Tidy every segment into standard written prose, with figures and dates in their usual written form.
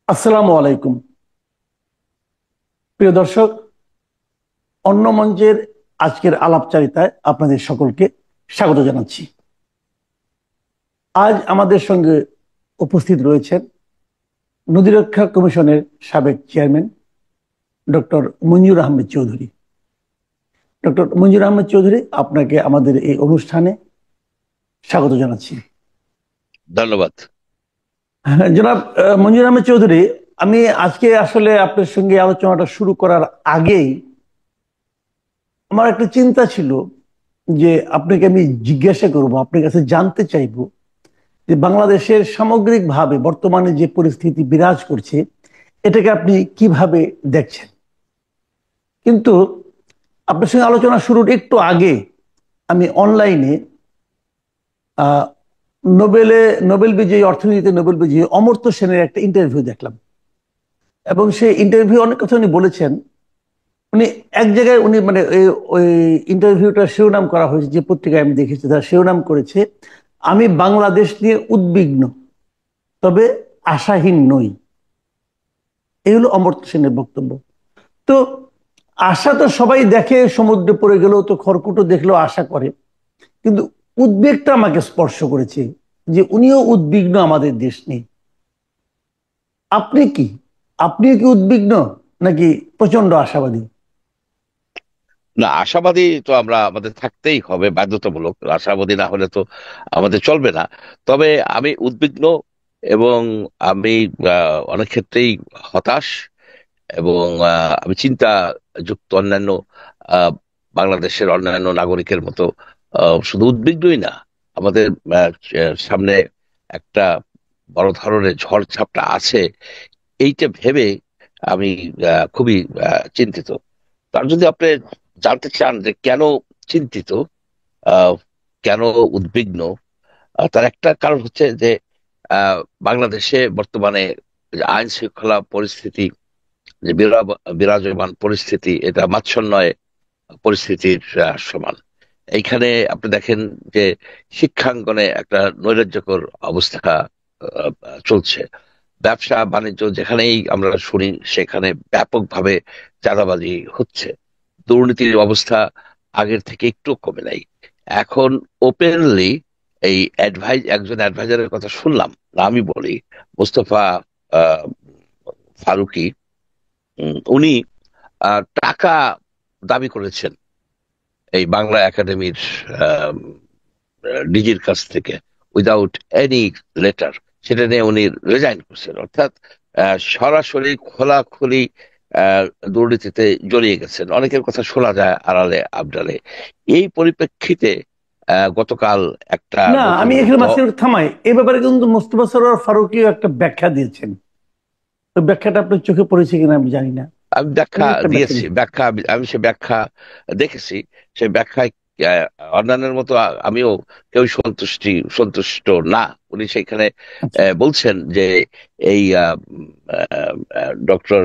আসসালামু আলাইকুম। প্রিয় দর্শক, অন্য মঞ্চের আজকের আলাপচারিতায় আপনাদের সকলকে স্বাগত জানাচ্ছি। আজ আমাদের সঙ্গে উপস্থিত রয়েছেন নদী রক্ষা কমিশনের সাবেক চেয়ারম্যান ডক্টর মঞ্জুর আহমেদ চৌধুরী। ডক্টর মঞ্জুর আহমেদ চৌধুরী, আপনাকে আমাদের এই অনুষ্ঠানে স্বাগত জানাচ্ছি। ধন্যবাদ। জনাব মঞ্জুর আহমেদ চৌধুরী, আমি আজকে আসলে আপনার সঙ্গে আলোচনাটা শুরু করার আগেই আমার একটা চিন্তা ছিল যে আপনাকে আমি জিজ্ঞাসা করব, আপনার কাছে জানতে চাইবো যে বাংলাদেশের সামগ্রিকভাবে বর্তমানে যে পরিস্থিতি বিরাজ করছে এটাকে আপনি কিভাবে দেখছেন। কিন্তু আপনার সঙ্গে আলোচনা শুরুর একটু আগে আমি অনলাইনে আহ, নোবেল বিজয়ী, অর্থনীতিতে নোবেল বিজয়ী অমর্ত্য সেনের একটা ইন্টারভিউ দেখলাম এবং সেই ইন্টারভিউ অনেক কথা উনি বলেছেন। উনি এক জায়গায় উনি মানে ওই ইন্টারভিউটা শিরোনাম করা হয়েছে, যে পত্রিকায় আমি দেখেছি তার শিরোনাম করেছে, আমি বাংলাদেশ নিয়ে উদ্বিগ্ন তবে আশাহীন নই। এই হলো অমর্ত্য সেনের বক্তব্য। তো আশা তো সবাই দেখে, সমুদ্রে পড়ে গেলেও তো খড়কুটো দেখলেও আশা করে, কিন্তু উদ্বেগটা আমাকে স্পর্শ করেছে যে উনিও উদ্বিগ্ন আমাদের দেশ নিয়ে। আপনি কি, আপনিও কি উদ্বিগ্ন নাকি প্রচন্ড আশাবাদী? না, আশাবাদী তো আমরা আমাদের থাকতেই হবে, বাধ্যতামূলক। আশাবাদী না হলে তো আমাদের চলবে না। তবে আমি উদ্বিগ্ন এবং আমি অনেক ক্ষেত্রেই হতাশ এবং আমি চিন্তা যুক্ত অন্যান্য আহ, বাংলাদেশের অন্যান্য নাগরিকের মতো। শুধু উদ্বিগ্নই না, আমাদের সামনে একটা বড় ধরনের ঝড় ঝাপটা আছে, এইটা ভেবে আমি খুবই চিন্তিত। তার যদি আপনি জানতে চান যে কেন চিন্তিত, আহ, কেন উদ্বিগ্ন, তার একটা কারণ হচ্ছে যে আহ, বাংলাদেশে বর্তমানে যে আইন শৃঙ্খলা পরিস্থিতি, যে বিরাজমান পরিস্থিতি, এটা মাৎসন্যয় পরিস্থিতির সমান। এইখানে আপনি দেখেন যে শিক্ষাঙ্গনে একটা নৈরাজ্যকর অবস্থা আহ, চলছে। ব্যবসা বাণিজ্য যেখানেই আমরা শুনি সেখানে ব্যাপকভাবে চাঁদাবাজি হচ্ছে। দুর্নীতির অবস্থা আগের থেকে একটু কমে নাই। এখন ওপেনলি এই একজন অ্যাডভাইজারের কথা শুনলাম, আমি বলি, মোস্তফা আহ, ফারুকী। উনি টাকা দাবি করেছেন এই বাংলা একাডেমির ডিজির কাছ থেকে, উইদাউট এনি লেটার। সেটা নিয়ে উনি রিজাইন করছেন, অর্থাৎ সরাসরি খোলাখুলি আহ, দুর্নীতিতে জড়িয়ে গেছেন। অনেকের কথা শোনা যায় আড়ালে আবডালে। এই পরিপ্রেক্ষিতে গতকাল একটা না, নতুন আমি এখানে মাঝখানে থামাই, এ ব্যাপারে কিন্তু মোস্তফা সরোয়ার ফারুকীও একটা ব্যাখ্যা দিয়েছেন। তো ব্যাখ্যাটা আপনার চোখে পড়েছে কিনা আমি জানি না। আমি ব্যাখ্যা উনি একটা ব্যাখ্যা দিয়েছি, দিয়েছেন। আমি সে ব্যাখ্যা দেখেছি। সে ব্যাখ্যায় আহ, অন্যান্যের মতো আমিও কেউ সন্তুষ্ট না। উনি সেখানে আচ্ছা। বলছেন যে এই ডক্টর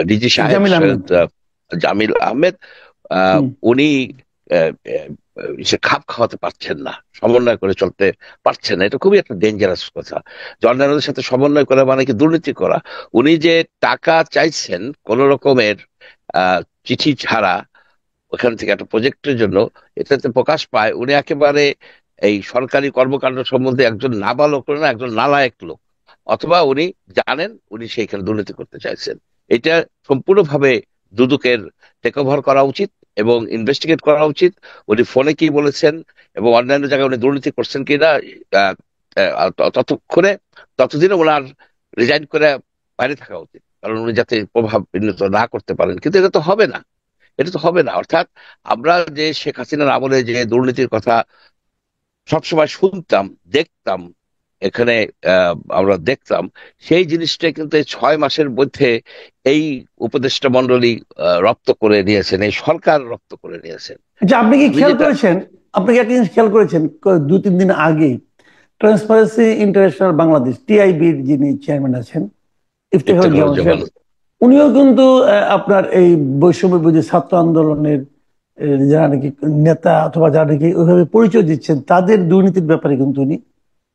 ডিজি সাহেব জামিল আহমেদ। সৈয়দ জামিল আহমেদ, আহ, হুম। উনি আহ, আহ, সে খাপ খাওয়াতে পারছেন না, সমন্বয় করে চলতে পারছেন না। এটা খুবই একটা ডেঞ্জারাস কথা, যে অন্যান্যদের সাথে সমন্বয় করা মানে কি দুর্নীতি করা। উনি যে টাকা চাইছেন কোন রকমের আহ চিঠি ছাড়া ওখান থেকে একটা প্রজেক্টের জন্য, এটাতে প্রকাশ পায় উনি একেবারে এই সরকারি কর্মকাণ্ড সম্বন্ধে একজন নাবালক না, একজন নালায়েক লোক। অথবা উনি জানেন উনি সেইখানে দুর্নীতি করতে চাইছেন। এটা সম্পূর্ণভাবে দুদকের টেক ওভার করা উচিত এবং ইনভেস্টিগেট করা উচিত। উনি ফোনে কি বলেছেন এবং অন্যান্য জায়গায় উনি দুর্নীতি করছেন কিনা, আহ, ততক্ষণে ততদিনে ওনার রিজাইন করে বাইরে থাকা উচিত, কারণ উনি যাতে প্রভাব বিঘ্নিত না করতে পারেন। কিন্তু এটা তো হবে না, এটা তো হবে না। অর্থাৎ আমরা যে শেখ হাসিনার আমলে যে দুর্নীতির কথা সবসময় শুনতাম, দেখতাম, এখানে আমরা দেখতাম, সেই জিনিসটা কিন্তু এই 6 মাসের মধ্যে এই উপদেষ্টা মন্ডলী রপ্ত করে নিয়েছেন, এই সরকার রপ্ত করে নিয়েছেন। আচ্ছা, আপনি কি আমি খেয়াল যেটা করেছেন, আপনি কি একটা জিনিস খেয়াল করেছেন, দু তিন দিন আগে ট্রান্সপারেন্সি ইন্টারন্যাশনাল বাংলাদেশ, টিআইবির যিনি চেয়ারম্যান আছেন, ইফতেখারুল জামান ইফতেখারুজ্জামান, সাহেব, উনিও কিন্তু আপনার এই বৈষম্য বিরোধী ছাত্র আন্দোলনের যারা নাকি নেতা অথবা যারা নাকি ওইভাবে পরিচয় দিচ্ছেন তাদের দুর্নীতির ব্যাপারে কিন্তু উনি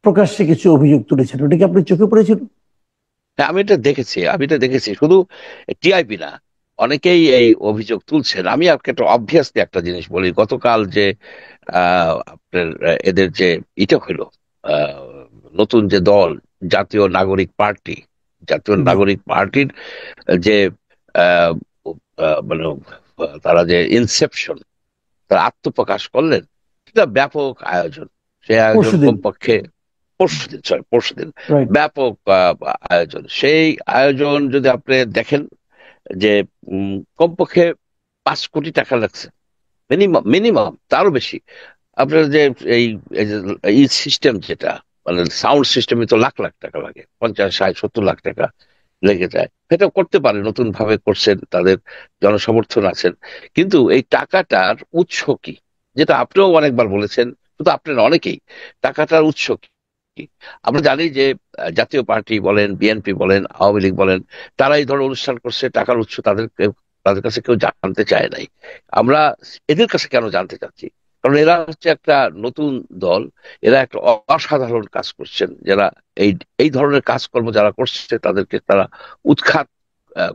প্রকাশ্যে কিছু অভিযোগ তুলেছেন। ওটা কি আপনার চোখে পড়েছিল? হ্যাঁ, আমি এটা দেখেছি শুধু টিআইবি না, অনেকেই এই অভিযোগ তুলছেন। আমি আপনাকে একটা অবভিয়াসলি একটা জিনিস বলি, গতকাল যে আপনার এদের যে এটা হইলো, আহ, নতুন যে দল, জাতীয় নাগরিক পার্টি, জাতীয় জি। নাগরিক পার্টির যে আহ, মানে তারা যে ইনসেপশন, তারা আত্মপ্রকাশ করলেন, সেটা ব্যাপক আয়োজন। সে আয়োজন পরশুদিন। কমপক্ষে পরশুদিন রাইট। ব্যাপক আয়োজন। সেই আয়োজন যদি আপনি দেখেন যে কমপক্ষে 5 কোটি টাকা লাগছে, মিনিমাম মিনিমাম, তারও বেশি। আপনার যে এই এই সিস্টেম যেটা, মানে সাউন্ড সিস্টেমে তো লাখ লাখ টাকা লাগে, 50, 60, 70 লাখ টাকা লেগে যায়। এটা করতে পারে, নতুন ভাবে করছেন, তাদের জনসমর্থন আছেন। কিন্তু এই টাকাটার উৎস কি, যেটা আপনিও অনেকবার বলেছেন, শুধু আপনি না, অনেকেই, টাকাটার উৎস কি? আমরা জানি যে জাতীয় পার্টি বলেন, বিএনপি বলেন, আওয়ামী লীগ বলেন, তারা এই ধরনের অনুষ্ঠান করছে, টাকার উৎস তাদের কাছে কেউ জানতে চায় নাই। আমরা এদের কাছে কেন জানতে চাচ্ছি? কারণ এরা হচ্ছে একটা নতুন দল, এরা একটা অসাধারণ কাজ করছেন। যারা এই এই ধরনের কাজকর্ম যারা করছে, তাদেরকে তারা উৎখাত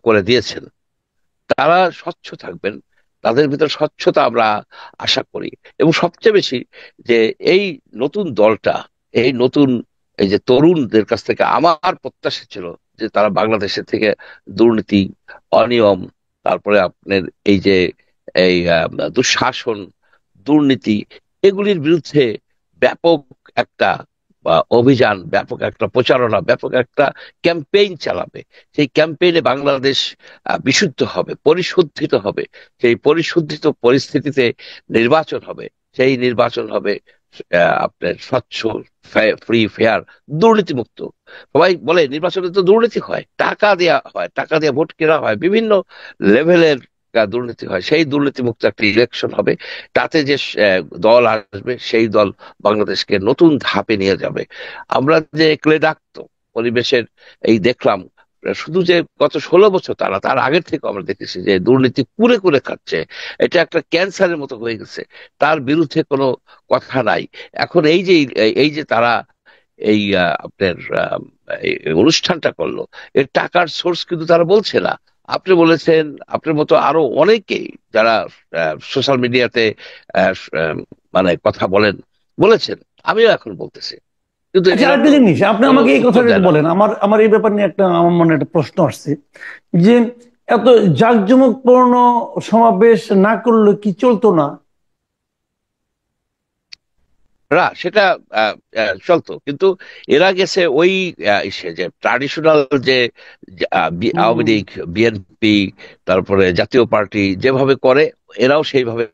করে দিয়েছেন। তারা স্বচ্ছ থাকবেন, তাদের ভিতরে স্বচ্ছতা আমরা আশা করি। এবং সবচেয়ে বেশি যে এই নতুন দলটা, এই নতুন এই যে তরুণদের কাছ থেকে আমার প্রত্যাশা ছিল যে তারা বাংলাদেশের থেকে দুর্নীতি, অনিয়ম, তারপরে আপনার এই যে এই দুঃশাসন, দুর্নীতি, এগুলির বিরুদ্ধে ব্যাপক একটা অভিযান, ব্যাপক একটা প্রচারণা, ব্যাপক একটা ক্যাম্পেইন চালাবে। সেই ক্যাম্পেইনে বাংলাদেশ বিশুদ্ধ হবে, পরিশুদ্ধিত হবে। সেই পরিশুদ্ধিত পরিস্থিতিতে নির্বাচন হবে। সেই নির্বাচন হবে আপনার স্বচ্ছ, ফ্রি, ফেয়ার, দুর্নীতিমুক্ত। সবাই বলে নির্বাচনে তো দুর্নীতি হয়, টাকা দেয়া হয়, টাকা দিয়ে ভোট কেনা হয়, বিভিন্ন লেভেলের দুর্নীতি হয়। সেই দুর্নীতিমুক্ত একটা ইলেকশন হবে। তাতে যে দল আসবে, সেই দল বাংলাদেশকে নতুন ধাপে নিয়ে যাবে। আমরা যে ক্লেদাক্ত পরিবেশের এই দেখলাম, শুধু যে গত 16 বছর তা না, তার আগের থেকে আমরা দেখেছি যে দুর্নীতি কুরে কুরে খাচ্ছে, এটা একটা ক্যান্সারের মতো হয়ে গেছে। তার বিরুদ্ধে কোনো কথা নাই। এখন এই যে তারা এই আপনার এই অনুষ্ঠানটা করলো, এর টাকার সোর্স কিন্তু তারা বলছে না। আপনি বলেছেন, আপনার মতো আরো অনেকেই যারা সোশ্যাল মিডিয়াতে মানে কথা বলেছেন, আমিও এখন বলতেছি, কিন্তু আচ্ছা, এরা আরেকটা তো জিনিস আপনি কোনো আমাকে এই উত্তর কথাটা দেয় একটু না। বলেন, আমার আমার এই ব্যাপার নিয়ে আমার মনে একটা প্রশ্ন আসছে যে এত জাঁকজমকপূর্ণ সমাবেশ না করলে কি চলতো না? সেটা আহ, চলতো, কিন্তু এরা গেছে ওই ইসে যে ট্রাডিশনাল যে আওয়ামী হুম। লীগ, বিএনপি, তারপরে জাতীয় পার্টি যেভাবে করে, এরাও সেইভাবে,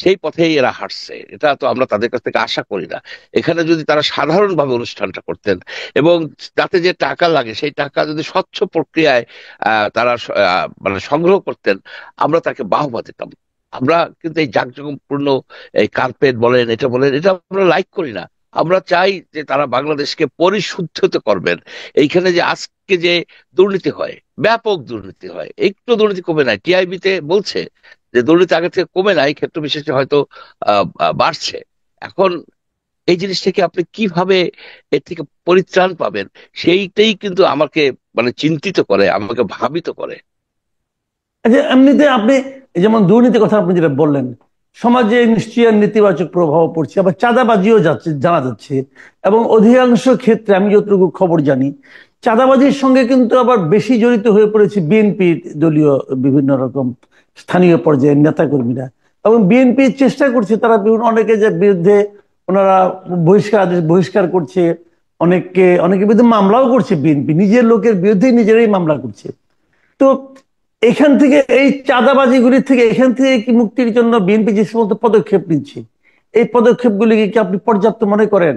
সেই পথেই এরা হাঁটছে। এটা তো আমরা তাদের কাছ থেকে আশা করি না। এখানে যদি তারা সাধারণভাবে অনুষ্ঠানটা করতেন, এবং তাতে যে টাকা লাগে সেই টাকা যদি স্বচ্ছ প্রক্রিয়ায় তারা মানে সংগ্রহ করতেন, আমরা তাকে বাহবা দিতাম। আমরা কিন্তু এই জাঁকজমকপূর্ণ এই কার্পেট বলেন, এটা বলেন, এটা আমরা লাইক করি না। আমরা চাই যে তারা বাংলাদেশকে পরিশুদ্ধ করবেন। এইখানে যে আজকে যে দুর্নীতি হয়, ব্যাপক দুর্নীতি হয়, একটু দুর্নীতি কমে নাই। টিআইবি তে বলছে যে দুর্নীতি আগে থেকে কমে নাই, ক্ষেত্র বিশেষে হয়তো বাড়ছে। এখন এই জিনিস থেকে আপনি কিভাবে এর থেকে পরিত্রাণ পাবেন, সেইটাই কিন্তু আমাকে মানে চিন্তিত করে, আমাকে ভাবিত করে। আচ্ছা, এমনিতে আপনি এই যেমন দুর্নীতির কথা আপনি যেটা বললেন, সমাজে নিশ্চয়ই নেতিবাচক প্রভাব পড়ছে, আবার চাঁদাবাজিও যাচ্ছে জানা যাচ্ছে। এবং অধিকাংশ ক্ষেত্রে আমি যতটুকু খবর জানি, চাঁদাবাজির সঙ্গে কিন্তু আবার বেশি জড়িত হয়ে পড়েছে বিএনপি দলীয় বিভিন্ন রকম স্থানীয় পর্যায়ের নেতাকর্মীরা। এবং বিএনপি চেষ্টা করছে, তারা বিভিন্ন অনেকে যে বিরুদ্ধে ওনারা বহিষ্কার করছে, অনেকের বিরুদ্ধে মামলাও করছে। বিএনপি নিজের লোকের বিরুদ্ধেই নিজেরাই মামলা করছে। তো এখান থেকে এই চাঁদাবাজিগুলি থেকে এখান থেকে কি মুক্তির জন্য বিএনপি যে সমস্ত পদক্ষেপ নিচ্ছে, এই পদক্ষেপগুলিকে কি আপনি পর্যাপ্ত মনে করেন?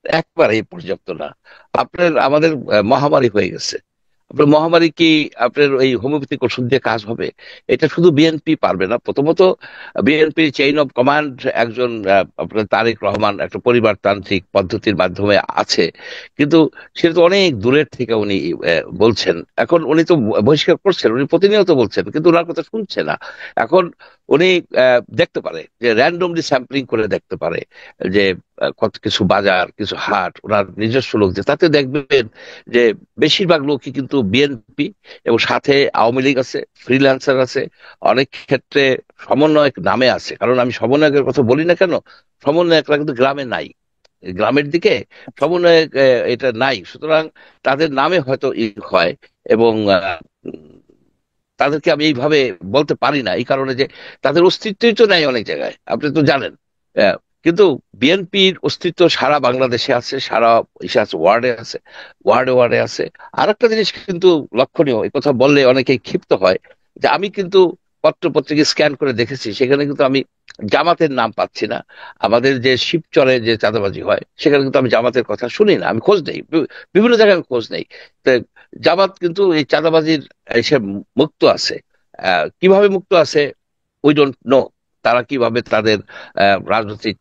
একবারেই পর্যাপ্ত না। আমাদের মহামারী হয়ে গেছে। আপনার মহামারী কি আপনার এই হোমিওপ্যাথিক ওষুধ দিয়ে কাজ হবে? এটা শুধু বিএনপি পারবে না। প্রথমত বিএনপি চেইন অফ কমান্ড একজন আপনার তারেক রহমান একটা পরিবারতান্ত্রিক পদ্ধতির মাধ্যমে আছে, কিন্তু সেটা তো অনেক দূরের থেকে উনি বলছেন। এখন উনি তো বহিষ্কার করছেন, উনি প্রতিনিয়ত বলছেন, কিন্তু ওনার কথা শুনছে না। এখন উনি দেখতে পারে যে র্যান্ডমলি স্যাম্পলিং করে দেখতে পারে যে কত কিছু বাজার কিছু হাট ওনার নিজস্ব লোক, যে তাতে দেখবেন যে বেশিরভাগ লোকই কিন্তু বিএনপি, এবং সাথে আওয়ামী লীগ আছে, ফ্রিল্যান্সার আছে, অনেক ক্ষেত্রে সমন্বয়ক নামে আছে। কারণ আমি সমন্বয়কের কথা বলি না কেন, সমন্বয়করা কিন্তু গ্রামে নাই, গ্রামের দিকে সমন্বয়ক এটা নাই, সুতরাং তাদের নামে হয়তো হয়। এবং তাদেরকে আমি এইভাবে বলতে পারি না এই কারণে যে তাদের অস্তিত্বই তো নাই অনেক জায়গায়, আপনি তো জানেন। আহ, কিন্তু বিএনপির অস্তিত্ব সারা বাংলাদেশে আছে, সারা ইসে আছে, ওয়ার্ডে আছে, ওয়ার্ডে ওয়ার্ডে আছে। আর একটা জিনিস কিন্তু লক্ষণীয়, এই কথা বললে অনেকেই ক্ষিপ্ত হয়, যে আমি কিন্তু পত্র পত্রিকা স্ক্যান করে দেখেছি, সেখানে কিন্তু আমি জামাতের নাম পাচ্ছি না। আমাদের যে শিবচরে যে চাঁদাবাজি হয় সেখানে কিন্তু আমি জামাতের কথা শুনি না, আমি খোঁজ নেই, বিভিন্ন জায়গায় আমি খোঁজ নেই। তো জামাত কিন্তু এই চাঁদাবাজির এসে মুক্ত আছে। কিভাবে মুক্ত আছে উই ডোন্ট নো। তারা কিভাবে তাদের রাজনৈতিক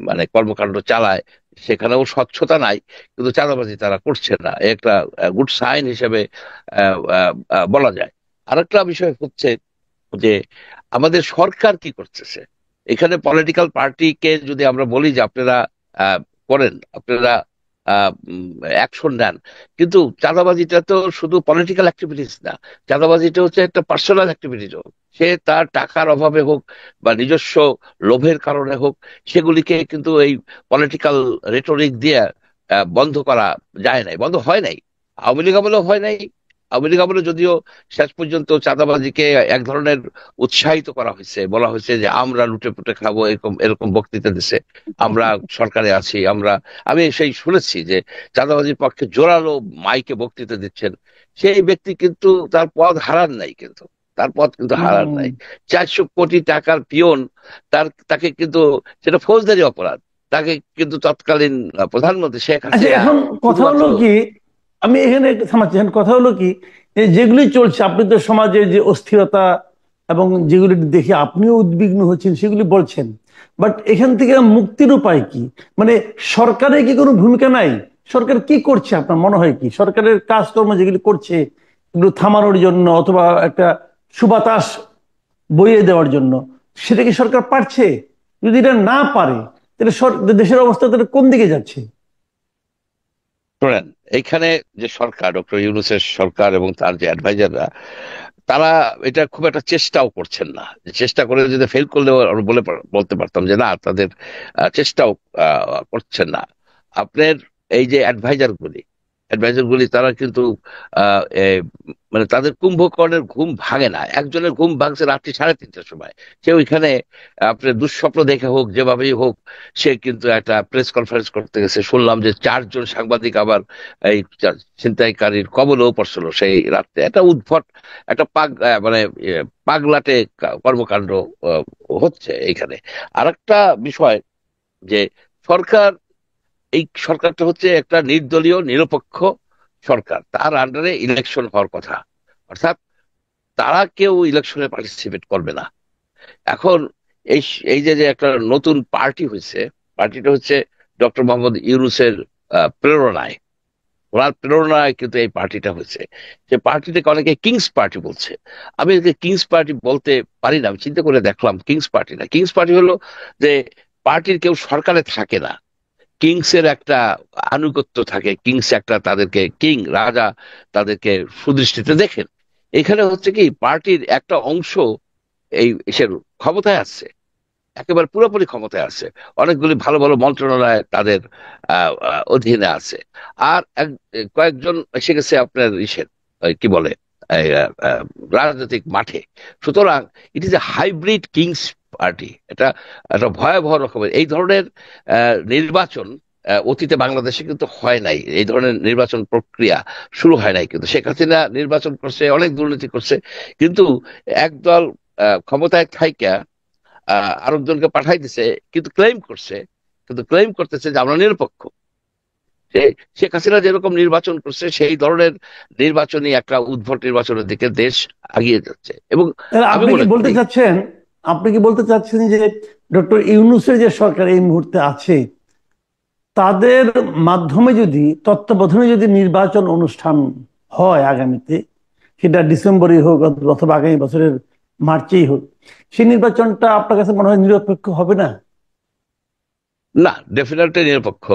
মানে কর্মকাণ্ড চালায়, সেখানেও স্বচ্ছতা নাই, কিন্তু চাঁদাবাজি তারা করছে না, এ একটা গুড সাইন হিসেবে বলা যায়। আরেকটা বিষয় হচ্ছে যে আমাদের সরকার কি করতেছে এখানে। পলিটিক্যাল পার্টিকে যদি আমরা বলি যে আপনারা আহ, করেন, আপনারা অ্যাকশন নেন, কিন্তু চাঁদাবাজিটা তো শুধু পলিটিক্যাল অ্যাক্টিভিটিস না, চাঁদাবাজিটা হচ্ছে একটা পার্সোনাল অ্যাক্টিভিটিস হোক, সে তার টাকার অভাবে হোক বা নিজস্ব লোভের কারণে হোক, সেগুলিকে কিন্তু এই পলিটিক্যাল রেটরিক দিয়ে বন্ধ করা যায় নাই, বন্ধ হয় নাই। আওয়ামী লীগ আমলেও হয় নাই। আওয়ামী লীগ আমলে যদিও শেষ পর্যন্ত চাঁদাবাজিকে এক ধরনের উৎসাহিত করা হয়েছে, বলা হয়েছে যে আমরা লুটে পুটে খাবো, এরকম এরকম বক্তৃতা দিছে, আমরা সরকারে আছি আমরা। আমি সেই শুনেছি যে চাঁদাবাজির পক্ষে জোরালো মাইকে বক্তৃতা দিচ্ছেন সেই ব্যক্তি, কিন্তু তার পদ হারান নাই, কিন্তু তার পদ কিন্তু হারান হুম। নাই। 400 কোটি টাকার পিয়ন, তাকে কিন্তু সেটা ফৌজদারি অপরাধ, তাকে কিন্তু তৎকালীন প্রধানমন্ত্রী শেখ আচ্ছা, হাসিনা এখন কথা শুধুমাত্র। হলো কি, আমি এখানে একটু থামাচ্ছি। এখন কথা হলো কি, যেগুলি চলছে, আপনি তো সমাজে যে অস্থিরতা এবং যেগুলি দেখে আপনিও উদ্বিগ্ন হচ্ছেন সেগুলি বলছেন, বাট এখান থেকে মুক্তির উপায় কি? মানে সরকারের কি কোনো ভূমিকা নাই? সরকার কি করছে আপনার মনে হয়? কি সরকারের কাজকর্ম যেগুলি করছে এগুলো থামানোর জন্য অথবা একটা সুবাতাস বইয়ে দেওয়ার জন্য, সেটা কি সরকার পারছে? যদি এটা না পারে তাহলে দেশের অবস্থা তাহলে কোন দিকে যাচ্ছে? শোনেন, এইখানে যে সরকার, ডক্টর ইউনূসের সরকার এবং তার যে অ্যাডভাইজাররা, তারা এটা খুব একটা চেষ্টাও করছেন না। যে চেষ্টা করে যদি ফেল করলেও আমরা বলতে পারতাম যে না, তাদের চেষ্টাও করছেন না। আপনার এই যে অ্যাডভাইজার গুলি তারা কিন্তু আহ, এ, মানে তাদের কুম্ভকর্ণের ঘুম ভাঙে না। একজনের ঘুম ভাঙছে রাত্রি 3:30টার সময়, সে ওইখানে আপনার দুঃস্বপ্ন দেখে হোক যেভাবেই হোক, সে কিন্তু একটা প্রেস কনফারেন্স করতে গেছে। শুনলাম যে 4 জন সাংবাদিক আবার এই ছিনতাইকারীর কবলেও পড়ছিল সেই রাত্রে। একটা উদ্ভট, একটা মানে পাগলাটে কর্মকাণ্ড আহ, হচ্ছে এইখানে। আরেকটা বিষয় যে সরকার, এই সরকারটা হচ্ছে একটা নির্দলীয় নিরপেক্ষ সরকার, তার আন্ডারে ইলেকশন হওয়ার কথা, অর্থাৎ তারা কেউ ইলেকশনে পার্টিসিপেট করবে না। এখন এই এই যে যে একটা নতুন পার্টি হয়েছে, পার্টিটা হচ্ছে ডক্টর মোহাম্মদ ইউনূসের প্রেরণায়, ওনার প্রেরণায় কিন্তু এই পার্টিটা হয়েছে। যে পার্টিটাকে অনেকে কিংস পার্টি বলছে। আমি একে কিংস পার্টি বলতে পারি না। আমি চিন্তা করে দেখলাম, কিংস পার্টি না, কিংস পার্টি হলো যে পার্টির কেউ সরকারে থাকে না, কিংস এর একটা আনুগত্য থাকে, কিংস একটা তাদেরকে কিং রাজা তাদেরকে সুদৃষ্টিতে দেখেন। এখানে হচ্ছে কি পার্টির একটা অংশ এই এসের ক্ষমতায় আছে, একেবারে পুরোপুরি ক্ষমতায় আছে, অনেকগুলি ভালো ভালো মন্ত্রণালয় তাদের অধীনে আছে। আর কয়েকজন এসে গেছে আপনার ইসের কি বলে এই, রাজনৈতিক মাঠে। সুতরাং it is a hybrid king's party. এটা একটা ভয়াবহ রকমের এই ধরনের নির্বাচন অতীতে বাংলাদেশে কিন্তু হয় নাই, এই ধরনের নির্বাচন প্রক্রিয়া শুরু হয় নাই। কিন্তু শেখ হাসিনা নির্বাচন করছে, অনেক দুর্নীতি করছে, কিন্তু একদল ক্ষমতায় থাইকা আরেকজনকে পাঠাই দিছে, কিন্তু ক্লেম করতেছে যে আমরা নিরপেক্ষ। শেখ হাসিনা যেরকম নির্বাচন করছে সেই ধরনের নির্বাচনী একটা উদ্ভট নির্বাচনের দিকে দেশ আগিয়ে যাচ্ছে। এবং তাহলে আমি আপনি কি মনে বলতে করি চাচ্ছেন, আপনি কি বলতে চাচ্ছেন যে ডক্টর ইউনূসের যে সরকার এই মুহূর্তে আছে তাদের মাধ্যমে যদি, তত্ত্বাবধানে যদি নির্বাচন অনুষ্ঠান হয় আগামীতে, সেটা ডিসেম্বরই হোক অথবা আগামী বছরের মার্চেই হোক, সেই নির্বাচনটা আপনার কাছে মনে হয় নিরপেক্ষ হবে না? না, ডেফিনেটলি নিরপেক্ষ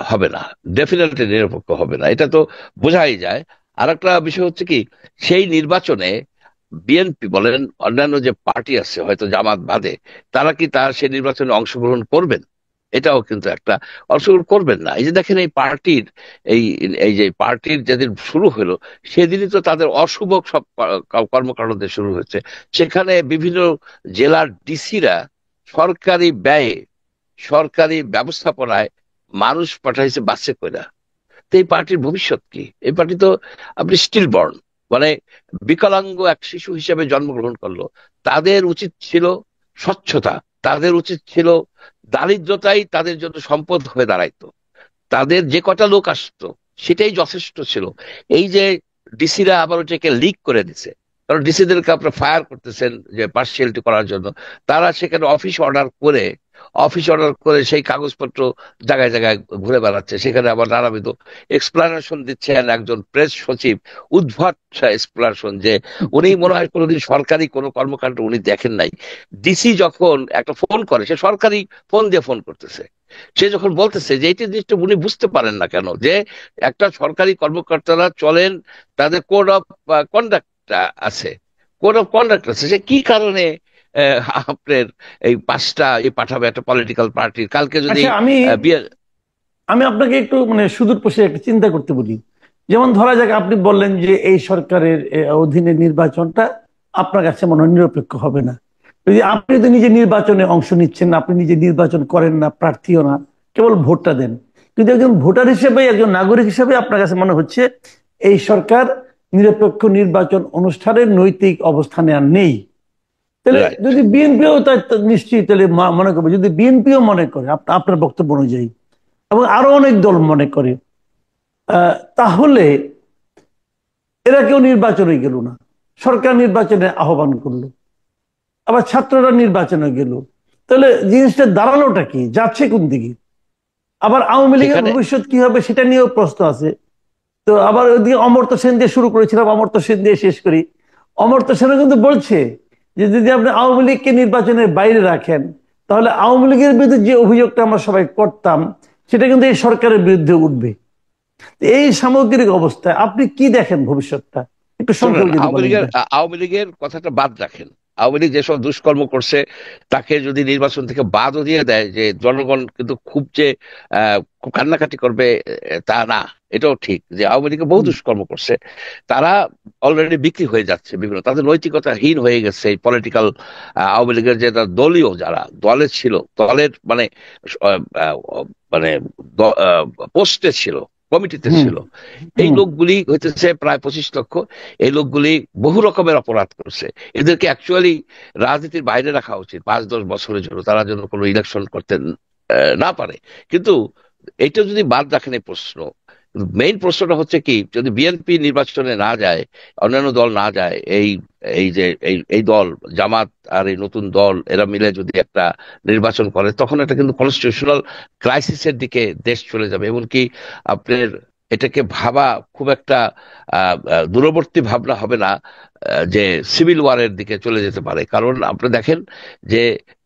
হবে না। ডেফিনেটলি নিরপেক্ষ হবে না, এটা তো বোঝাই যায়। আর একটা বিষয় হচ্ছে কি, সেই নির্বাচনে বিএনপি বলেন, অন্যান্য যে পার্টি আছে হয়তো জামাত বাদে, তারা কি তার সেই নির্বাচনে অংশগ্রহণ করবেন? এটাও কিন্তু একটা, অংশগ্রহণ করবেন না। এই যে দেখেন, এই পার্টির এই এই যে পার্টির যেদিন শুরু হলো, সেদিনই তো তাদের অশুভ সব কর্মকাণ্ডদের শুরু হয়েছে। সেখানে বিভিন্ন জেলার ডিসিরা সরকারি ব্যয়ে, সরকারি ব্যবস্থাপনায় মানুষ পাঠাইছে বাসে কইরা। তো এই পার্টির ভবিষ্যৎ কি? এই পার্টি তো আপনি স্টিল বর্ন, মানে বিকলাঙ্গ এক শিশু হিসেবে জন্মগ্রহণ করলো। তাদের উচিত ছিল স্বচ্ছতা, তাদের উচিত ছিল দারিদ্রতাই তাদের জন্য সম্পদ হয়ে দাঁড়াইতো। তাদের যে কটা লোক আসতো সেটাই যথেষ্ট ছিল। এই যে ডিসিরা আবার ওটাকে লিক করে দিছে, কারণ ডিসিদেরকে আপনার ফায়ার করতেছেন যে পার্সিয়ালিটি করার জন্য। তারা সেখানে অফিস অর্ডার করে সেই কাগজপত্র জায়গায় জায়গায় ঘুরে বেড়াচ্ছে, সেখানে আবার নানাবিধ এক্সপ্লানেশন দিচ্ছেন একজন প্রেস সচিব। উদ্ভট এক্সপ্লানেশন, যে উনি মনে হয় কোনোদিন সরকারি কোনো কর্মকাণ্ড উনি দেখেন নাই। ডিসি যখন একটা ফোন করে, সে সরকারি ফোন দিয়ে ফোন করতেছে, সে যখন বলতেছে যে এইটি জিনিসটা উনি বুঝতে পারেন না কেন, যে একটা সরকারি কর্মকর্তারা চলেন, তাদের কোড অফ কন্ডাক্ট আছে, কোড অফ কন্ডাক্ট আছে, সে কি কারণে আপনার এই পাঁচটা পাঠাবে একটা পলিটিক্যাল পার্টির? কালকে যদি আচ্ছা, আমি বিয়ে। আমি আপনাকে একটু মানে সুদূর প্রসারী একটা চিন্তা করতে বলি। যেমন ধরা যাক, আপনি বললেন যে এই সরকারের অধীনে নির্বাচনটা আপনার কাছে মনে হয় নিরপেক্ষ হবে না। যদি আপনি তো নিজে নির্বাচনে অংশ নিচ্ছেন না, আপনি নিজে নির্বাচন করেন না, প্রার্থীও না, কেবল ভোটটা দেন, কিন্তু একজন ভোটার হিসেবে, একজন নাগরিক হিসেবে আপনার কাছে মনে হচ্ছে এই সরকার নিরপেক্ষ নির্বাচন অনুষ্ঠানের নৈতিক অবস্থানে আর নেই। তাহলে রাইট। যদি বিএনপিও তার নিশ্চয়ই তাহলে মনে করবে, যদি বিএনপিও মনে করে আপনার বক্তব্য অনুযায়ী, এবং আরো অনেক দল মনে করে, তাহলে এরা কেউ নির্বাচনে গেল না, সরকার নির্বাচনে আহ্বান করলো, আবার ছাত্ররা নির্বাচনে গেল, তাহলে জিনিসটা দাঁড়ালোটা কি, যাচ্ছে কোন দিকে? আবার আওয়ামী লীগের সেখানে ভবিষ্যৎ কি হবে সেটা নিয়েও প্রশ্ন আছে। তো আবার ওইদিকে অমর্ত্য সেন দিয়ে শুরু করেছিলাম, অমর্ত্য সেন দিয়ে শেষ করি। অমর্ত্য সেনও কিন্তু বলছে যে যদি আপনি আওয়ামী লীগকে নির্বাচনের বাইরে রাখেন, তাহলে আওয়ামী লীগের বিরুদ্ধে যে অভিযোগটা আমরা সবাই করতাম সেটা কিন্তু এই সরকারের বিরুদ্ধে উঠবে। এই সামগ্রিক অবস্থায় আপনি কি দেখেন ভবিষ্যৎটা, একটু শুনুন, সংক্ষেপে যদি বলেন ভাই। আওয়ামী লীগের কথাটা বাদ রাখেন। আওয়ামী লীগ যেসব দুষ্কর্ম করছে, তাকে যদি নির্বাচন থেকে বাদও দিয়ে দেয়, যে জনগণ কিন্তু খুব যে খুব কান্নাকাটি করবে তা না। এটাও ঠিক যে আওয়ামী লীগ বহু হুম। দুষ্কর্ম করছে। তারা অলরেডি বিক্রি হয়ে যাচ্ছে বিভিন্ন, তাদের নৈতিকতাহীন হয়ে গেছে এই পলিটিক্যাল। আওয়ামী লীগের যে দলীয় যারা দলে ছিল, দলের মানে আহ, আহ, মানে পোস্টে ছিল, কমিটিতে হুম। ছিল, এই হুম। লোকগুলি হইতেছে প্রায় 25 লক্ষ। এই লোকগুলি বহু রকমের অপরাধ করছে। এদেরকে অ্যাকচুয়ালি রাজনীতির বাইরে রাখা উচিত 5-10 বছরের জন্য, তারা যেন কোনো ইলেকশন করতে না পারে। কিন্তু এটা যদি বাদ রাখেন এই প্রশ্ন, মেইন প্রশ্নটা হচ্ছে কি, যদি বিএনপি নির্বাচনে না যায়, অন্যান্য দল না যায়, এই এই যে এই দল জামাত আর এই নতুন দল এরা মিলে যদি একটা নির্বাচন করে, তখন এটা কিন্তু কনস্টিটিউশনাল ক্রাইসিসের দিকে দেশ চলে যাবে। এমনকি আপনার এটাকে ভাবা খুব একটা দূরবর্তী ভাবনা হবে না যে সিভিল ওয়ারের দিকে চলে যেতে পারে। কারণ আপনি দেখেন যে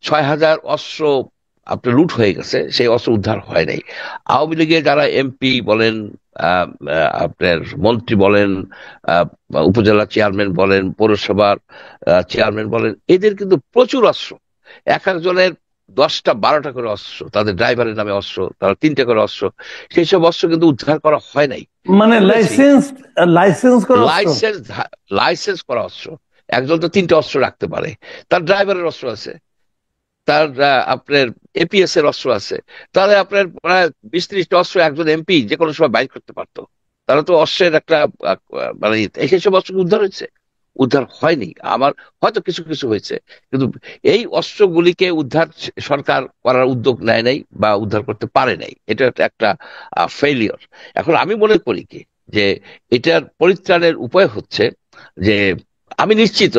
6,000 অস্ত্র আপনার লুট হয়ে গেছে, সেই অস্ত্র উদ্ধার হয় নাই। আওয়ামী লীগের যারা এমপি বলেন, আপনার মন্ত্রী বলেন, আহ, উপজেলা চেয়ারম্যান বলেন, পৌরসভার চেয়ারম্যান বলেন, এদের কিন্তু প্রচুর অস্ত্র। এক একজনের 10টা 12টা করে অস্ত্র, তাদের ড্রাইভারের নামে অস্ত্র, তারা 3টে করে অস্ত্র। সেই সব অস্ত্র কিন্তু উদ্ধার করা হয় নাই। মানে শুনেছি লাইসেন্স, লাইসেন্স করা অস্ত্র। লাইসেন্স, লাইসেন্স করা অস্ত্র। একজন তো 3টে অস্ত্র রাখতে পারে, তার ড্রাইভারের অস্ত্র আছে, তার আপনার এপিএস এর অস্ত্র আছে। তাহলে আপনার প্রায় 20-30টা অস্ত্র একজন এমপি যে কোনো সময় বাইর করতে পারতো। তারা তো অস্ত্রের একটা মানে সেই সব অস্ত্র উদ্ধার হয়েছে? উদ্ধার হয়নি। আমার হয়তো কিছু কিছু হয়েছে, কিন্তু এই অস্ত্রগুলিকে উদ্ধার সরকার করার উদ্যোগ নেয় নাই বা উদ্ধার করতে পারে নাই। এটা একটা ফেলিওর। এখন আমি মনে করি কি, যে এটার পরিত্রাণের উপায় হচ্ছে যে, আমি নিশ্চিত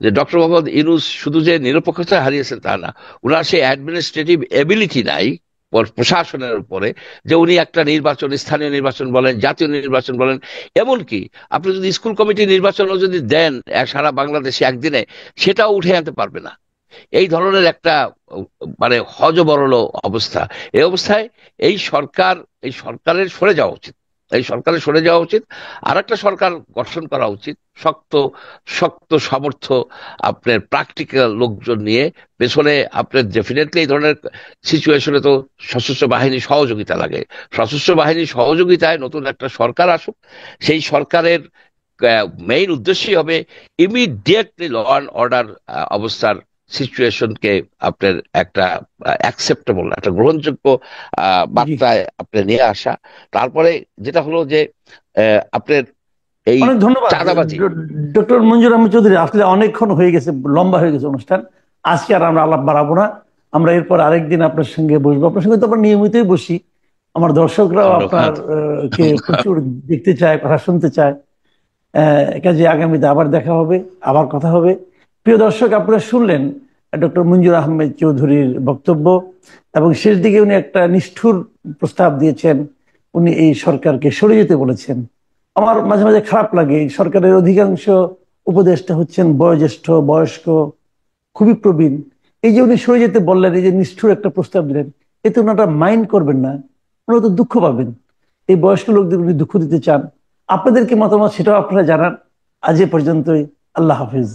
যে ডক্টর মোহাম্মদ ইউনূস শুধু যে নিরপেক্ষতা হারিয়েছেন তা না, উনার সেই অ্যাডমিনিস্ট্রেটিভ এবিলিটি নাই, প্রশাসনের উপরে, যে উনি একটা নির্বাচন, স্থানীয় নির্বাচন বলেন, জাতীয় নির্বাচন বলেন, এমনকি আপনি যদি স্কুল কমিটি নির্বাচনও যদি দেন সারা বাংলাদেশে একদিনে, সেটাও উঠে আনতে পারবে না। এই ধরনের একটা মানে হযবরল অবস্থা। এই অবস্থায় এই সরকার, এই সরকারের সরে যাওয়া উচিত, এই সরকারের সরে যাওয়া উচিত। আর একটা সরকার গঠন করা উচিত, শক্ত শক্ত সামর্থ্য আপনার প্র্যাকটিক্যাল লোকজন নিয়ে পেছনে। আপনার ডেফিনেটলি এই ধরনের সিচুয়েশনে তো সশস্ত্র বাহিনী সহযোগিতা লাগে। সশস্ত্র বাহিনীর সহযোগিতায় নতুন একটা সরকার আসুক। সেই সরকারের মেইন উদ্দেশ্যই হবে ইমিডিয়েটলি ল অ্যান্ড অর্ডার অবস্থার সিচুয়েশনকে আপনার একটা অ্যাকসেপ্টেবল, একটা গ্রহণযোগ্য জি, বার্তায় আপনি নিয়ে আসা। তারপরে যেটা হলো যে আপনার এই অনেক ধন্যবাদ চাঁদাবাজি। ডক্টর মঞ্জুর আহমেদ চৌধুরী। আসলে অনেকক্ষণ হয়ে গেছে, লম্বা হয়ে গেছে অনুষ্ঠান। আজকে আর আমরা আলাপ বাড়াবো না। আমরা এরপর আরেকদিন আপনার সঙ্গে বসবো, আপনার সঙ্গে তো আমরা নিয়মিতই বসি। আমার দর্শকরাও আপনার ধন্যবাদ। কে প্রচুর দেখতে চায়, কথা শুনতে চায়। কাজে আগামীতে আবার দেখা হবে, আবার কথা হবে। প্রিয় দর্শক, আপনারা শুনলেন ডক্টর মঞ্জুর আহমেদ চৌধুরীর বক্তব্য, এবং শেষ দিকে উনি একটা নিষ্ঠুর প্রস্তাব দিয়েছেন। উনি এই সরকারকে সরে যেতে বলেছেন। আমার মাঝে মাঝে খারাপ লাগে, এই সরকারের অধিকাংশ উপদেষ্টা হচ্ছেন বয়োজ্যেষ্ঠ, বয়স্ক, খুবই প্রবীণ। এই যে উনি সরে যেতে বললেন, এই যে নিষ্ঠুর একটা প্রস্তাব দিলেন, এতে ওনারা মাইন্ড করবেন না, ওনারা তো দুঃখ পাবেন। এই বয়স্ক লোকদের উনি দুঃখ দিতে চান। আপনাদের কি মতামত সেটাও আপনারা জানান। আজ এ পর্যন্তই। আল্লাহ হাফিজ।